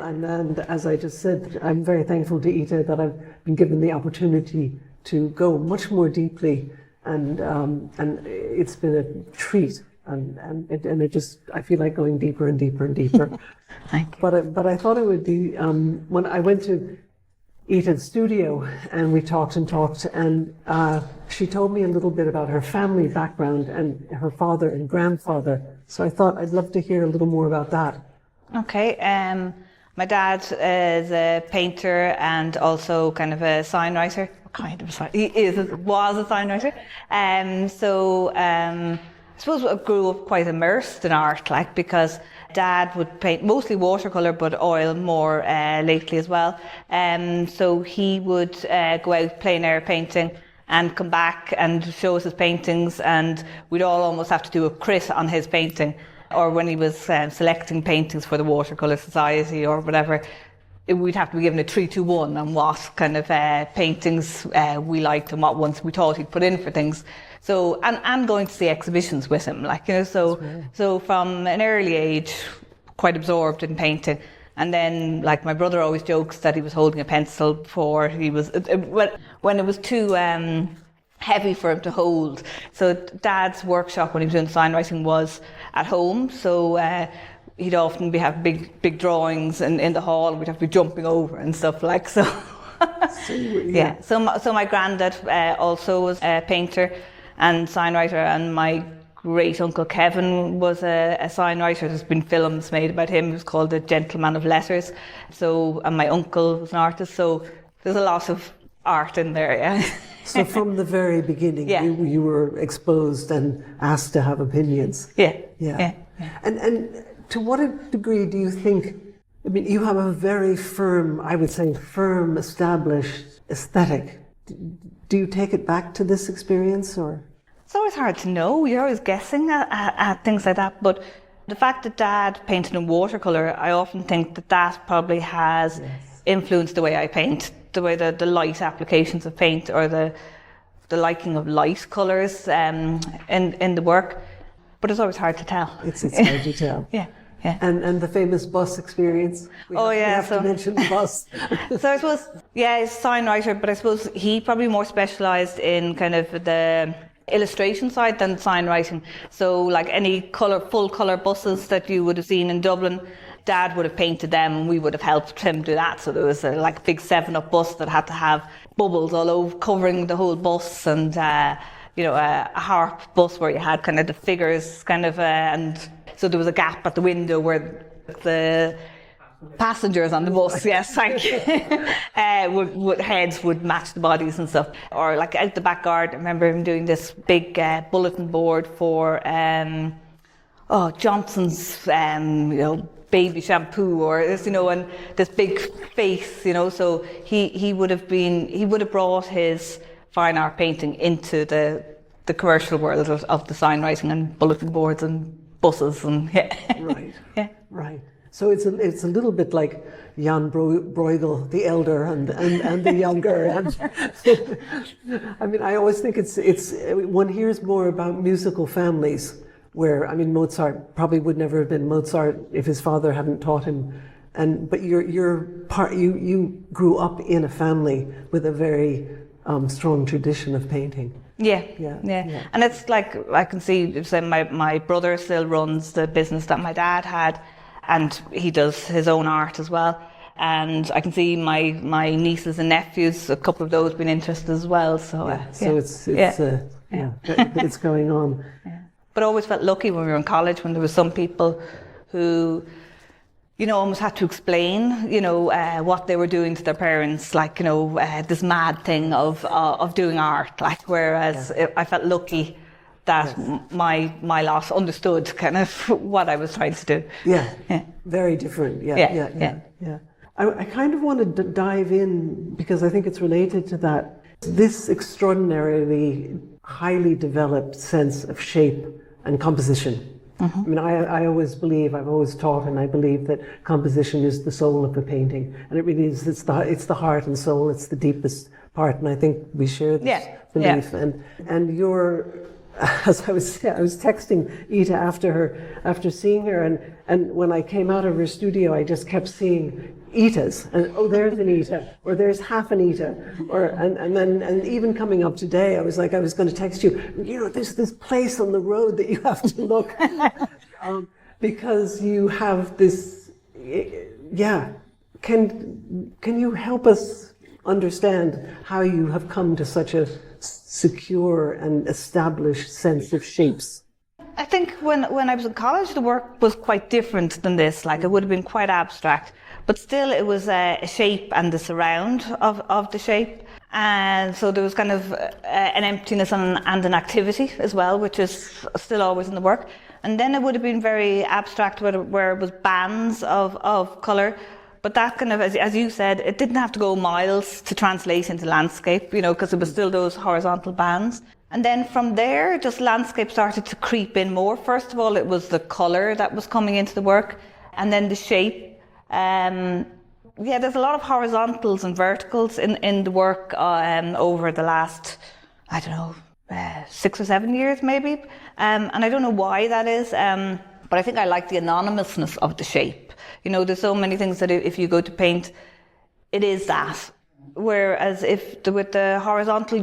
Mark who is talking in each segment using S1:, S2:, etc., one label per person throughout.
S1: and as I just said, I'm very thankful to Ita that I've been given the opportunity to go much more deeply, and it's been a treat, and it just, I feel like going deeper and deeper and deeper.
S2: Thank you.
S1: But I thought it would be, when I went to Ita's studio and we talked, and she told me a little bit about her family background and her father and grandfather. So I thought I'd love to hear a little more about that. Okay.
S2: My dad is a painter and also kind of a sign writer. He was a sign writer. I suppose I grew up quite immersed in art, like, because Dad would paint mostly watercolour, but oil more lately as well. So he would go out plein air painting and come back and show us his paintings, and we'd all almost have to do a crit on his painting. Or when he was selecting paintings for the Watercolour Society or whatever, we'd have to be given a 3-2-1 on what kind of paintings we liked and what ones we thought he'd put in for things. So, and going to see exhibitions with him, like, you know, so from an early age, quite absorbed in painting. And then, like, my brother always jokes that he was holding a pencil before he was, when it was too heavy for him to hold. So Dad's workshop when he was doing sign writing was at home, so he'd often have big drawings in the hall, we'd have to be jumping over and stuff, like, so. Yeah. So my granddad also was a painter and sign writer, and my great uncle Kevin was a sign writer. There's been films made about him. He was called the Gentleman of Letters. So, and my uncle was an artist. So there's a lot of art in there. Yeah.
S1: So from the very beginning, you were exposed and asked to have opinions.
S2: Yeah.
S1: And to what degree do you think? I mean, you have a very firm, I would say, established aesthetic. Do you take it back to this experience, or?
S2: It's always hard to know. You're always guessing at things like that. But the fact that Dad painted in watercolour, I often think that probably has influenced the way I paint, the way the light applications of paint, or the liking of light colours in the work. But it's always hard to tell.
S1: It's hard to tell.
S2: Yeah.
S1: And the famous bus experience. We have to mention the bus.
S2: So I suppose, he's a sign writer, but I suppose he probably more specialised in kind of the illustration side than sign writing. So like any full colour buses that you would have seen in Dublin, Dad would have painted them and we would have helped him do that. So there was a big 7-Up bus that had to have bubbles all over covering the whole bus, and a harp bus where you had kind of the figures and so there was a gap at the window where the passengers on the bus, yes, thank you, heads would match the bodies and stuff. Or like out the back garden, I remember him doing this big bulletin board for Johnson's, baby shampoo, or this, and this big face, so he would have brought his fine art painting into the commercial world of the sign writing and bulletin boards and buses and
S1: Right. So it's a little bit like Jan Bruegel, the elder and the younger. And I mean, I always think it's one hears more about musical families where, I mean, Mozart probably would never have been Mozart if his father hadn't taught him. But you grew up in a family with a very strong tradition of painting.
S2: Yeah. And it's like, I can see, my brother still runs the business that my dad had, and he does his own art as well. And I can see my nieces and nephews, a couple of those been interested as well. So
S1: it's going on.
S2: Yeah. But I always felt lucky when we were in college, when there were some people who, almost had to explain, what they were doing to their parents, like, this mad thing of doing art. Like, whereas I felt lucky that my lot understood kind of what I was trying to do.
S1: Yeah. Very different. Yeah. I kind of wanted to dive in because I think it's related to that. This extraordinarily highly developed sense of shape and composition. Mm-hmm. I mean, I always believe, I've always taught, and I believe that composition is the soul of a painting, and it really is. It's the heart and soul. It's the deepest part, and I think we share this belief. And your as I was texting Ita after seeing her, and when I came out of her studio, I just kept seeing Itas, and oh, there's an Ita, or there's half an Ita, and even coming up today, I was going to text you. There's this place on the road that you have to look, because you have this. Yeah, can you help us understand how you have come to such a secure and established sense of shapes?
S2: I think when I was in college, the work was quite different than this. Like, it would have been quite abstract, but still it was a shape and the surround of the shape. And so there was kind of an emptiness and an activity as well, which is still always in the work. And then it would have been very abstract, where it was bands of colour. But that kind of, as you said, it didn't have to go miles to translate into landscape, because it was still those horizontal bands. And then from there, just landscape started to creep in more. First of all, it was the colour that was coming into the work, and then the shape. There's a lot of horizontals and verticals in the work over the last, 6 or 7 years maybe. And I don't know why that is, but I think I like the anonymousness of the shape. There's so many things that if you go to paint, it is that. Whereas with the horizontal,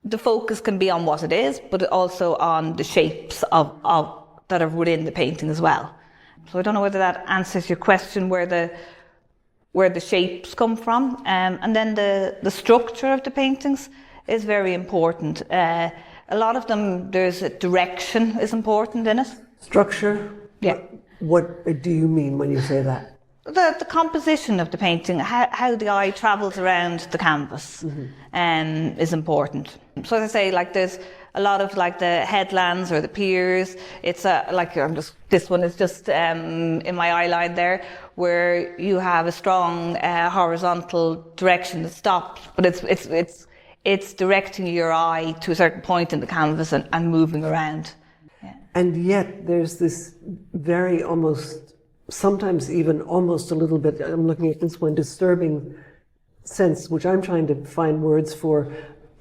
S2: the focus can be on what it is, but also on the shapes of that are within the painting as well. So I don't know whether that answers your question, where the shapes come from. And then the structure of the paintings is very important. A lot of them, there's a direction is important in it.
S1: Structure?
S2: Yeah.
S1: What do you mean when you say that?
S2: The composition of the painting, how the eye travels around the canvas, is important. So as I say, like, there's a lot of like the headlands or the piers. It's this one is just in my eye line there, where you have a strong horizontal direction that stops, but it's directing your eye to a certain point in the canvas and moving around. Yeah.
S1: And yet there's this very sometimes even almost a little bit, I'm looking at this one, disturbing sense, which I'm trying to find words for,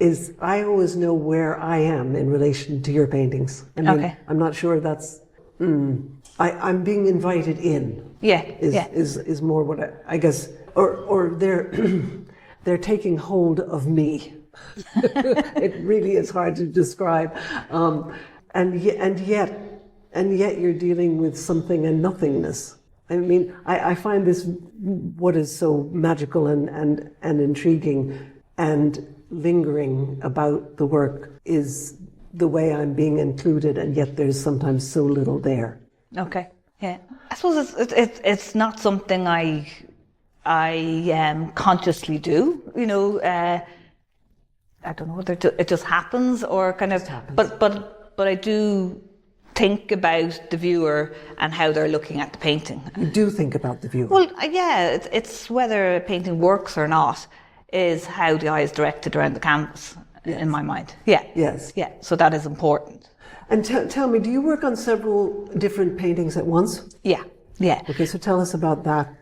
S1: is I always know where I am in relation to your paintings.
S2: Okay.
S1: I'm not sure that's, I'm being invited in.
S2: Yeah.
S1: Is more what I guess, or they're taking hold of me. It really is hard to describe. And yet you're dealing with something and nothingness. I mean, I find this what is so magical and intriguing and lingering about the work is the way I'm being included, and yet there's sometimes so little there.
S2: Okay, yeah. I suppose it's not something I consciously do. I don't know whether it just happens or kind of. But I do think about the viewer and how they're looking at the painting.
S1: You do think about the viewer?
S2: Well, yeah, it's whether a painting works or not is how the eye is directed around the canvas, yes, in my mind. Yeah.
S1: Yes.
S2: Yeah, so that is important.
S1: And tell me, do you work on several different paintings at once?
S2: Yeah.
S1: Okay, so tell us about that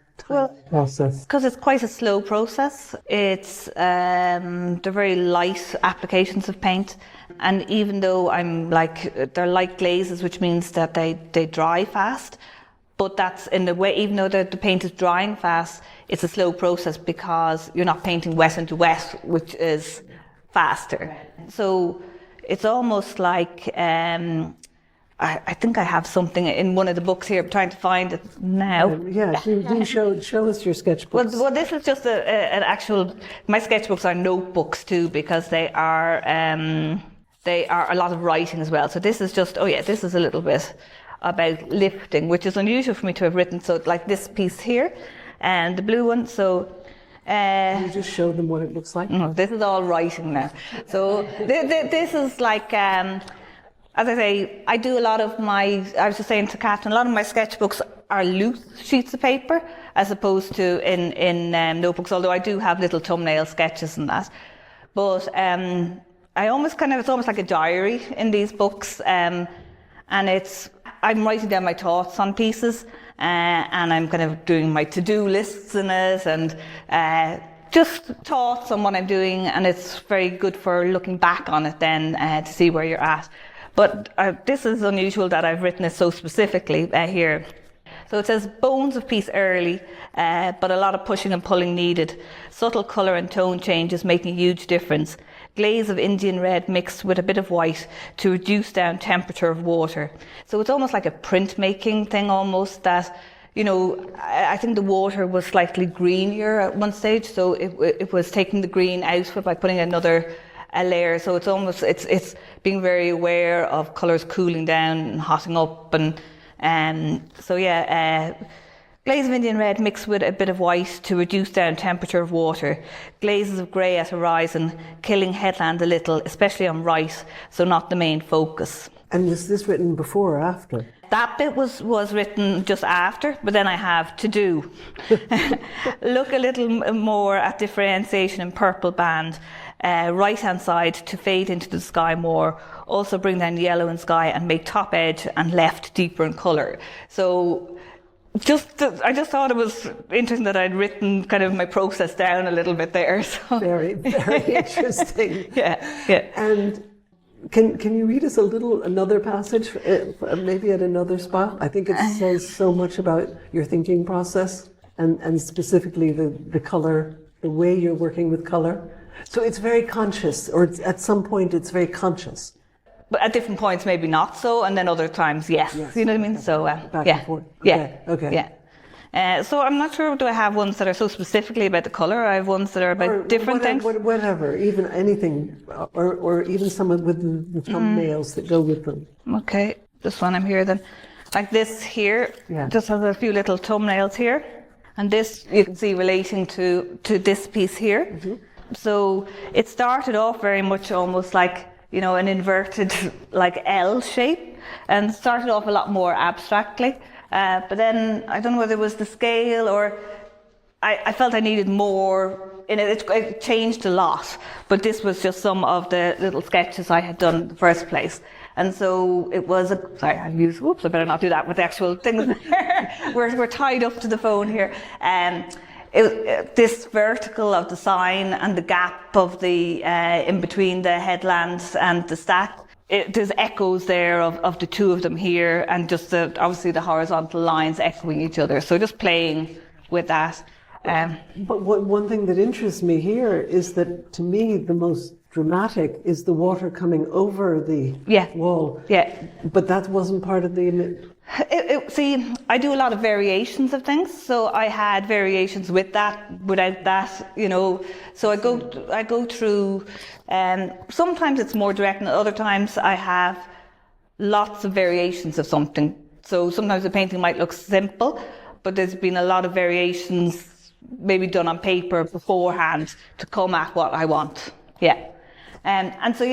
S1: process.
S2: Because it's quite a slow process. It's they're very light applications of paint, and even though they're light glazes, which means that they dry fast. But that's in the way, even though the paint is drying fast, it's a slow process because you're not painting wet into wet, which is faster. So it's almost like. I think I have something in one of the books here. I'm trying to find it now.
S1: Do show us your sketchbooks.
S2: Well, this is just an actual. My sketchbooks are notebooks too, because they are a lot of writing as well. So this is just. This is a little bit about lifting, which is unusual for me to have written. So like this piece here, and the blue one. So.
S1: Can you just show them what it looks like?
S2: No, this is all writing now. So this is like. As I say, I do a lot of I was just saying to Katherine, a lot of my sketchbooks are loose sheets of paper as opposed to in notebooks, although I do have little thumbnail sketches and that. But it's almost like a diary in these books. And I'm writing down my thoughts on pieces and I'm kind of doing my to-do lists in it and just thoughts on what I'm doing, and it's very good for looking back on it then to see where you're at. But this is unusual that I've written it so specifically here. So it says, bones of peace early, but a lot of pushing and pulling needed. Subtle colour and tone changes making a huge difference. Glaze of Indian red mixed with a bit of white to reduce down temperature of water. So it's almost like a printmaking thing almost, that, you know, I think the water was slightly greenier at one stage, so it was taking the green out by putting another layer. So it's almost, it's being very aware of colours cooling down and hotting up, and so yeah, glaze of Indian red mixed with a bit of white to reduce down temperature of water. Glazes of grey at horizon, killing headland a little, especially on right, so not the main focus.
S1: And was this written before or after?
S2: That bit was written just after, but then I have to do. Look a little more at differentiation in purple band. Right hand side to fade into the sky more. Also bring down yellow in sky and make top edge and left deeper in colour. So I just thought it was interesting that I'd written kind of my process down a little bit there. So.
S1: Very, very interesting.
S2: Yeah.
S1: And can you read us another passage, maybe at another spot? I think it says so much about your thinking process and specifically the colour, the way you're working with colour. So it's very conscious, or at some point it's very conscious.
S2: But at different points maybe not so, and then other times yes. You know what I mean? So
S1: back
S2: yeah.
S1: And forth.
S2: Okay. Yeah. So I'm not sure, do I have ones that are so specifically about the colour? I have ones that are about different things?
S1: Whatever, even anything, or even some with the thumbnails that go with them.
S2: Okay, this one I'm here then. Like this here, just has a few little thumbnails here. And this you can see relating to this piece here. Mm-hmm. So it started off very much almost like, you know, an inverted like L shape, and started off a lot more abstractly. But then I don't know whether it was the scale or I felt I needed more in it. It changed a lot, but this was just some of the little sketches I had done in the first place. And so it was I better not do that with the actual things. we're tied up to the phone here. This vertical of the sign and the gap of the in between the headlands and the stack. There's echoes there of the two of them here, and just obviously the horizontal lines echoing each other. So just playing with that.
S1: But one thing that interests me here is that, to me, the most dramatic is the water coming over the wall. Yeah. But that wasn't part of the image.
S2: See, I do a lot of variations of things, so I had variations with that, without that, you know. So I go through, sometimes it's more direct, and other times I have lots of variations of something. So sometimes the painting might look simple, but there's been a lot of variations maybe done on paper beforehand to come at what I want. Yeah. And so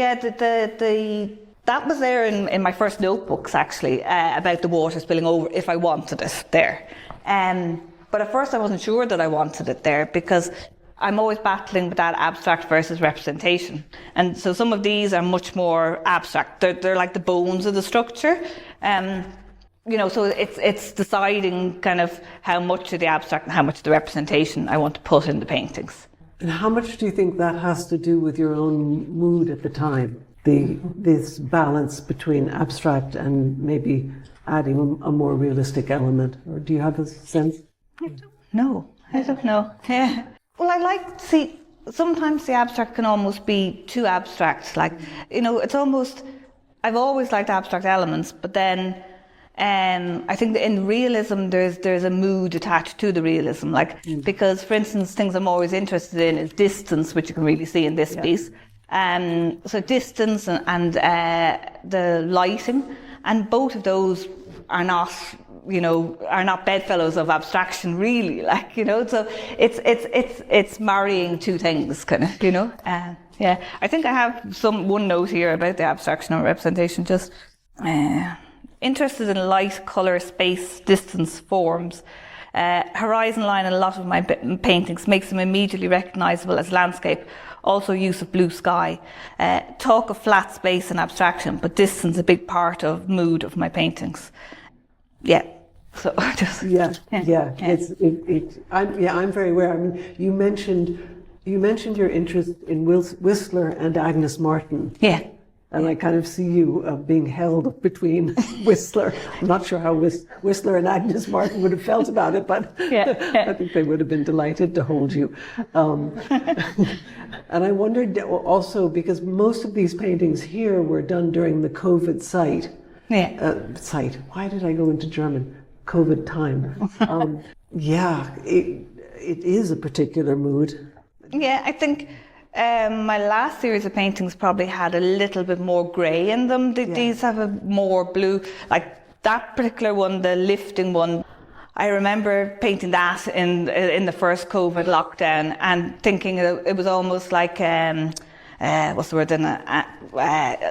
S2: that was there in my first notebooks, actually, about the water spilling over, if I wanted it there. But at first I wasn't sure that I wanted it there, because I'm always battling with that abstract versus representation. And so some of these are much more abstract. They're like the bones of the structure. You know, so it's deciding kind of how much of the abstract and how much of the representation I want to put in the paintings.
S1: And how much do you think that has to do with your own mood at the time? This balance between abstract and maybe adding a more realistic element? Or do you have a sense?
S2: I don't know. Yeah. Well, I like to see, sometimes the abstract can almost be too abstract. Like, you know, it's almost, I've always liked abstract elements, but then I think that in realism there's a mood attached to the realism. Like, because, for instance, things I'm always interested in is distance, which you can really see in this piece. So distance and the lighting, and both of those are not bedfellows of abstraction, really. Like, you know, so it's marrying two things, kind of, you know. Yeah, I think I have one note here about the abstraction or representation. Just interested in light, colour, space, distance, forms. Horizon line in a lot of my paintings makes them immediately recognisable as landscape. Also use of blue sky. Talk of flat space and abstraction, but distance a big part of mood of my paintings. Yeah. So just
S1: I'm very aware. I mean, you mentioned You mentioned your interest in Whistler and Agnes Martin.
S2: Yeah.
S1: And I kind of see you being held between Whistler. I'm not sure how Whistler and Agnes Martin would have felt about it, but I think they would have been delighted to hold you. And I wondered also, because most of these paintings here were done during the COVID site. Why did I go into German? COVID time. It is a particular mood.
S2: Yeah, I think my last series of paintings probably had a little bit more grey in them. These have a more blue, like that particular one, the lifting one. I remember painting that in the first COVID lockdown and thinking it was almost like what's the word?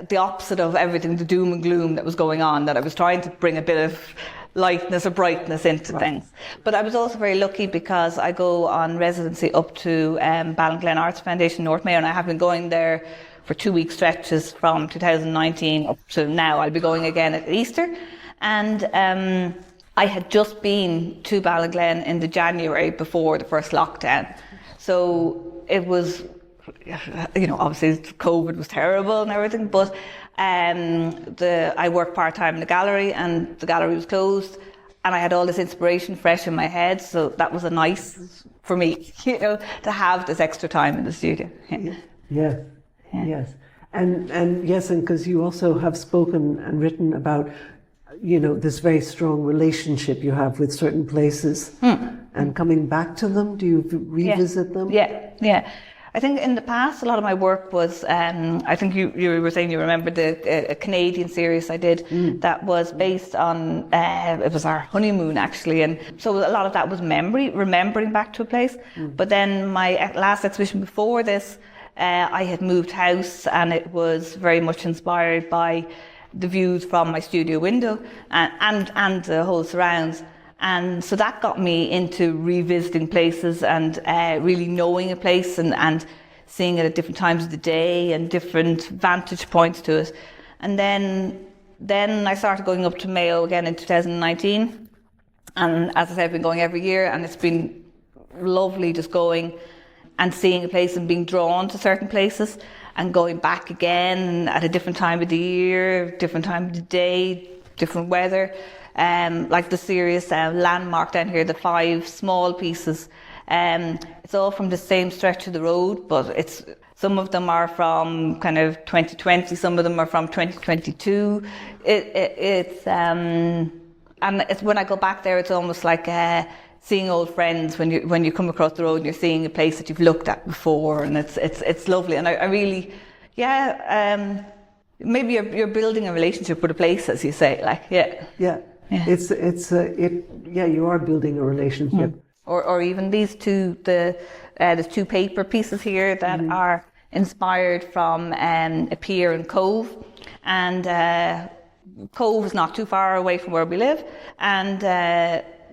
S2: The opposite of everything, the doom and gloom that was going on. That I was trying to bring a bit of lightness or brightness into things. But I was also very lucky because I go on residency up to Ballinglen Arts Foundation, North Mayo, and I have been going there for 2-week stretches from 2019 up to now. I'll be going again at Easter. And I had just been to Ballinglen in the January before the first lockdown. So it was, obviously COVID was terrible and everything, but I worked part-time in the gallery and the gallery was closed and I had all this inspiration fresh in my head, so that was a nice for me, to have this extra time in the studio.
S1: Yes. And because you also have spoken and written about this very strong relationship you have with certain places and coming back to them. Do you revisit them?
S2: Yeah. I think in the past, a lot of my work was, I think you were saying you remember a Canadian series I did that was based on, it was our honeymoon actually. And so a lot of that was remembering back to a place. But then my last exhibition before this, I had moved house and it was very much inspired by the views from my studio window and the whole surrounds. And so that got me into revisiting places and really knowing a place and seeing it at different times of the day and different vantage points to it. And then I started going up to Mayo again in 2019. And as I said, I've been going every year and it's been lovely just going and seeing a place and being drawn to certain places and going back again at a different time of the year, different time of the day, different weather. Like the series Landmark down here, the 5 small pieces. It's all from the same stretch of the road, but some of them are from kind of 2020, some of them are from 2022. And it's when I go back there, it's almost like seeing old friends when you come across the road and you're seeing a place that you've looked at before, and it's lovely. And I really, maybe you're building a relationship with a place, as you say,
S1: Yeah. You are building a relationship.
S2: Or even these two, there's 2 paper pieces here that are inspired from a pier in Cove, and Cove is not too far away from where we live, and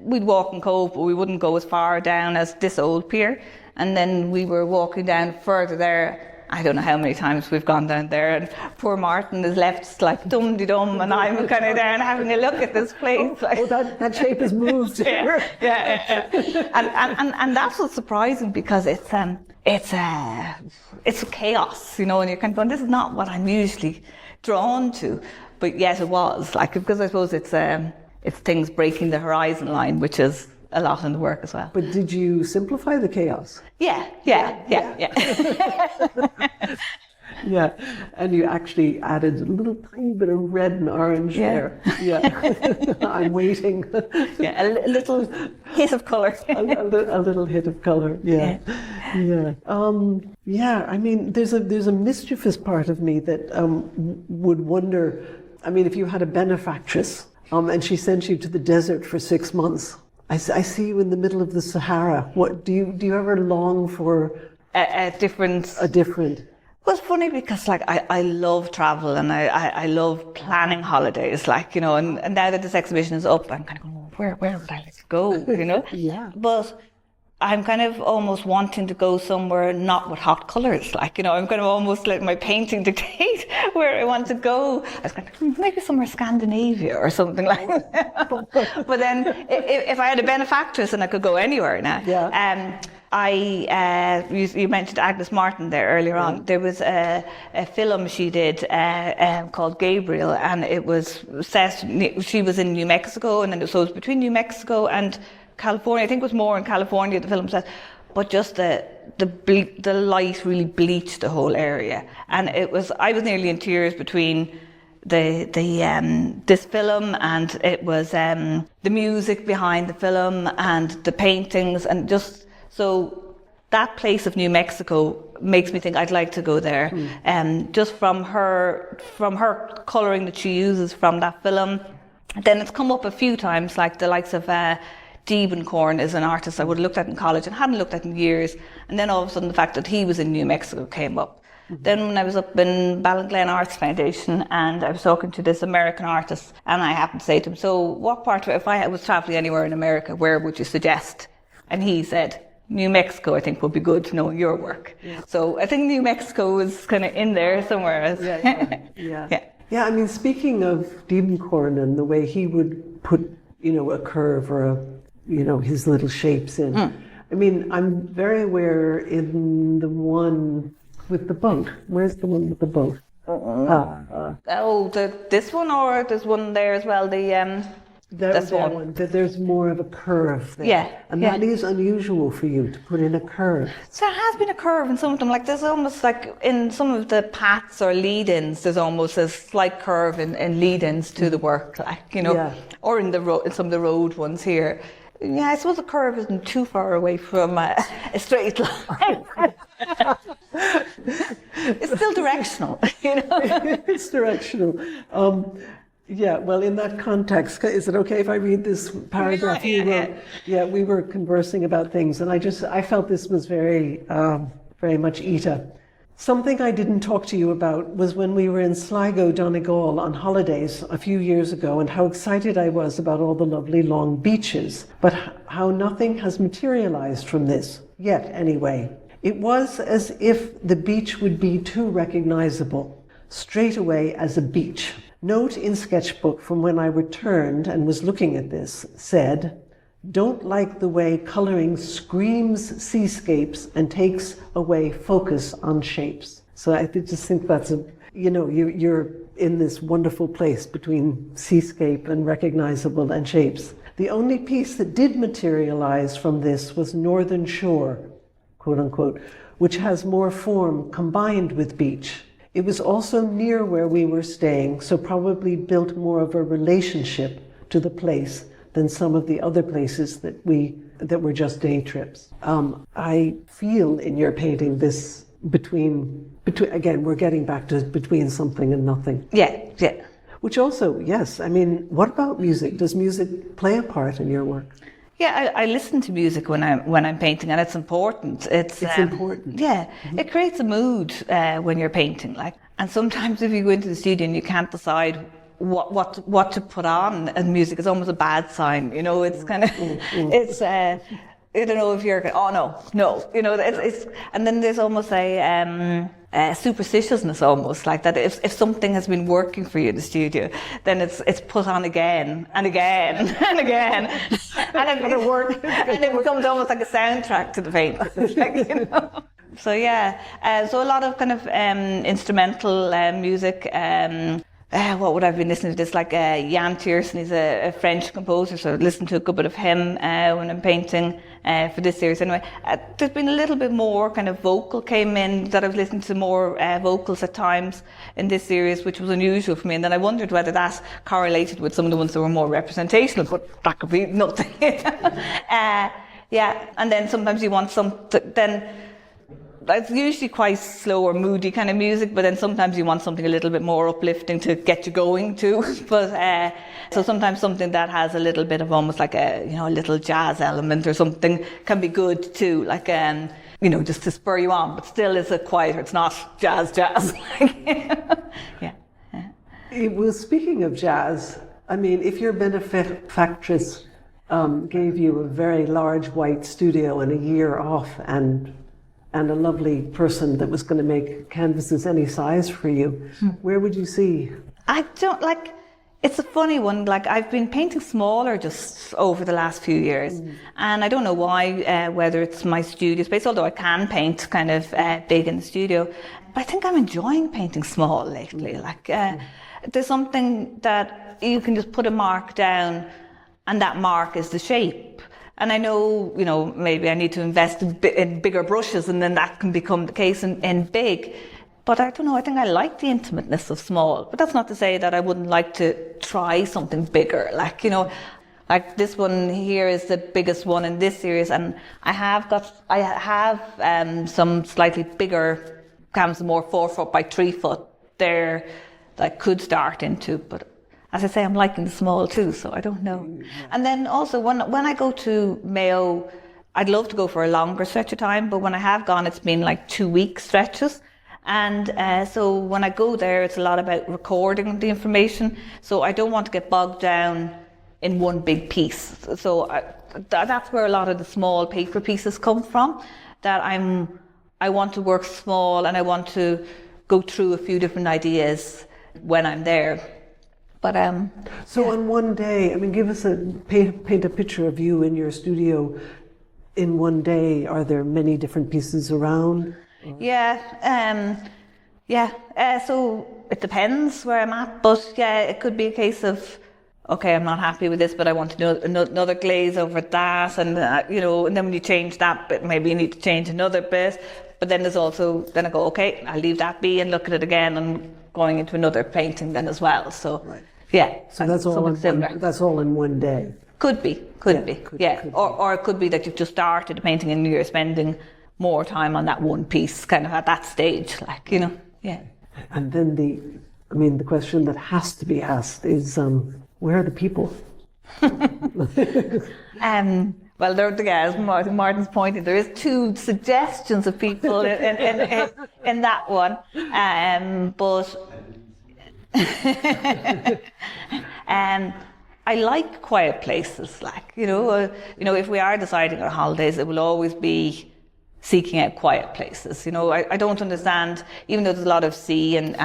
S2: we'd walk in Cove, but we wouldn't go as far down as this old pier, and then we were walking down further there. I don't know how many times we've gone down there, and poor Martin is left like dum-de-dum, and I'm kind of down having a look at this place.
S1: That shape has moved.
S2: And that's what's surprising, because it's chaos, and you're kind of going, this is not what I'm usually drawn to, but yes, it was because I suppose it's things breaking the horizon line, which is a lot in the work as well.
S1: But did you simplify the chaos?
S2: Yeah.
S1: Yeah, and you actually added a little tiny bit of red and orange there. Yeah, I'm waiting.
S2: A little hit of colour.
S1: a little hit of colour. Yeah. I mean, there's a mischievous part of me that would wonder. I mean, if you had a benefactress and she sent you to the desert for 6 months. I see you in the middle of the Sahara. What do you ever long for?
S2: A different. Well, it's funny because I love travel and I love planning holidays. And now that this exhibition is up, I'm kind of going, where would I like to go?
S1: Yeah.
S2: But I'm kind of almost wanting to go somewhere not with hot colours. I'm kind of almost let my painting dictate where I want to go. I was kind of maybe somewhere Scandinavia or something like that. But then if I had a benefactress and I could go anywhere now.
S1: Yeah.
S2: you mentioned Agnes Martin there earlier on. There was a film she did called Gabriel, and it was set, she was in New Mexico, and then so it was between New Mexico and California. I think it was more in California, the film set, but just the light really bleached the whole area. And I was nearly in tears between this film, and it was the music behind the film and the paintings, and just so that place of New Mexico makes me think I'd like to go there. Just from her colouring that she uses from that film. Then it's come up a few times, like the likes of Diebenkorn is an artist I would have looked at in college and hadn't looked at in years, and then all of a sudden the fact that he was in New Mexico came up. Then when I was up in Ballinglen Arts Foundation, and I was talking to this American artist, and I happened to say to him, so what part, if I was travelling anywhere in America, where would you suggest? And he said, New Mexico, I think, would be good to know your work. Yeah. So I think New Mexico is kind of in there somewhere.
S1: Yeah, I mean, speaking of Diebenkorn and the way he would put, a curve or his little shapes in. I mean, I'm very aware in the one with the boat. Where's the one with the boat?
S2: This one, or there's one there as well. That's one.
S1: That there's more of a curve there.
S2: Yeah.
S1: And that is unusual for you to put in a curve.
S2: So there has been a curve in some of them. Like there's almost like in some of the paths or lead-ins, there's almost a slight curve in lead-ins to the work, or in some of the road ones here. Yeah, I suppose the curve isn't too far away from a straight line. It's still directional,
S1: It's directional. Yeah, well, in that context, is it okay if I read this paragraph? Yeah, we were conversing about things, and I felt this was very much Ita. Something I didn't talk to you about was when we were in Sligo, Donegal on holidays a few years ago, and how excited I was about all the lovely long beaches, but how nothing has materialized from this, yet anyway. It was as if the beach would be too recognizable, straight away as a beach. Note in sketchbook from when I returned and was looking at this said, don't like the way coloring screams seascapes and takes away focus on shapes. So I just think that's you're in this wonderful place between seascape and recognizable and shapes. The only piece that did materialize from this was Northern Shore, quote unquote, which has more form combined with beach. It was also near where we were staying, so probably built more of a relationship to the place than some of the other places that were just day trips. I feel in your painting this between again, we're getting back to between something and nothing.
S2: Yeah.
S1: Which also, yes, I mean, what about music? Does music play a part in your work?
S2: Yeah, I listen to music when I'm painting, and it's important. It's
S1: important.
S2: Yeah, it creates a mood when you're painting. And sometimes if you go into the studio and you can't decide what to put on, and music is almost a bad sign. It's kind of it's. I don't know if you're. Oh no. It's and then there's almost a superstitiousness almost like that. If something has been working for you in the studio, then it's put on again and again and again, and it works. And it becomes almost like a soundtrack to the painting. So yeah, so a lot of kind of instrumental music. What would I have been listening to? This like Jan Tiersen, he's a French composer, so I listened to a good bit of him when I'm painting for this series. Anyway, there's been a little bit more kind of vocal came in, that I was listening to more vocals at times in this series, which was unusual for me. And then I wondered whether that correlated with some of the ones that were more representational, but that could be nothing. And then sometimes you want something, then it's usually quite slow or moody kind of music, but then sometimes you want something a little bit more uplifting to get you going too. But so sometimes something that has a little bit of almost like a little jazz element or something can be good too, like just to spur you on, but still is a quieter. It's not jazz. Yeah.
S1: Well, speaking of jazz, I mean, if your benefactress gave you a very large white studio and a year off and a lovely person that was going to make canvases any size for you, where would you see?
S2: I don't like, it's a funny one. Like, I've been painting smaller just over the last few years, and I don't know why, whether it's my studio space, although I can paint kind of big in the studio, but I think I'm enjoying painting small lately. Like, there's something that you can just put a mark down, and that mark is the shape. And I know, maybe I need to invest in bigger brushes, and then that can become the case in big. But I don't know, I think I like the intimateness of small. But that's not to say that I wouldn't like to try something bigger. Like, like this one here is the biggest one in this series. And I have some slightly bigger canvases, more 4 foot by 3 foot there that I could start into. But as I say, I'm liking the small too, so I don't know. And then also when I go to Mayo, I'd love to go for a longer stretch of time. But when I have gone, it's been like 2-week stretches. And so when I go there, it's a lot about recording the information. So I don't want to get bogged down in one big piece. So that's where a lot of the small paper pieces come from. That I want to work small, and I want to go through a few different ideas when I'm there. But
S1: so on one day, give us paint a picture of you in your studio in one day. Are there many different pieces around? So it depends where I'm at, but yeah, it could be a case of, okay, I'm not happy with this, but I want to do another glaze over that, and and then when you change that bit, maybe you need to change another bit. But then there's also, then I go, okay, I'll leave that be and look at it again, and going into another painting then as well. So so that's all in one day.
S2: Could be. Or it could be that you've just started a painting and you're spending more time on that one piece, kind of at that stage,
S1: And then the question that has to be asked is, where are the people?
S2: Well, as Martin's pointing, there is 2 suggestions of people in that one, but I like quiet places. Like, if we are deciding on holidays, it will always be seeking out quiet places. I don't understand, even though there's a lot of sea and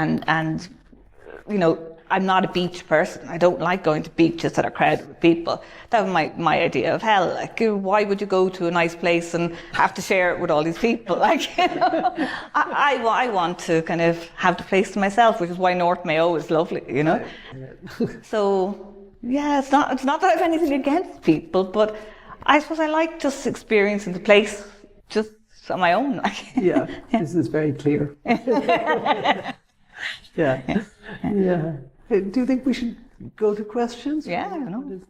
S2: I'm not a beach person. I don't like going to beaches that are crowded with people. That was my idea of hell. Like, why would you go to a nice place and have to share it with all these people? Like, I want to kind of have the place to myself, which is why North Mayo is lovely, So, it's not that I have anything against people, but I suppose I like just experiencing the place just on my own.
S1: This is very clear. Yeah. Do you think we should go to questions?
S2: Yeah, I know.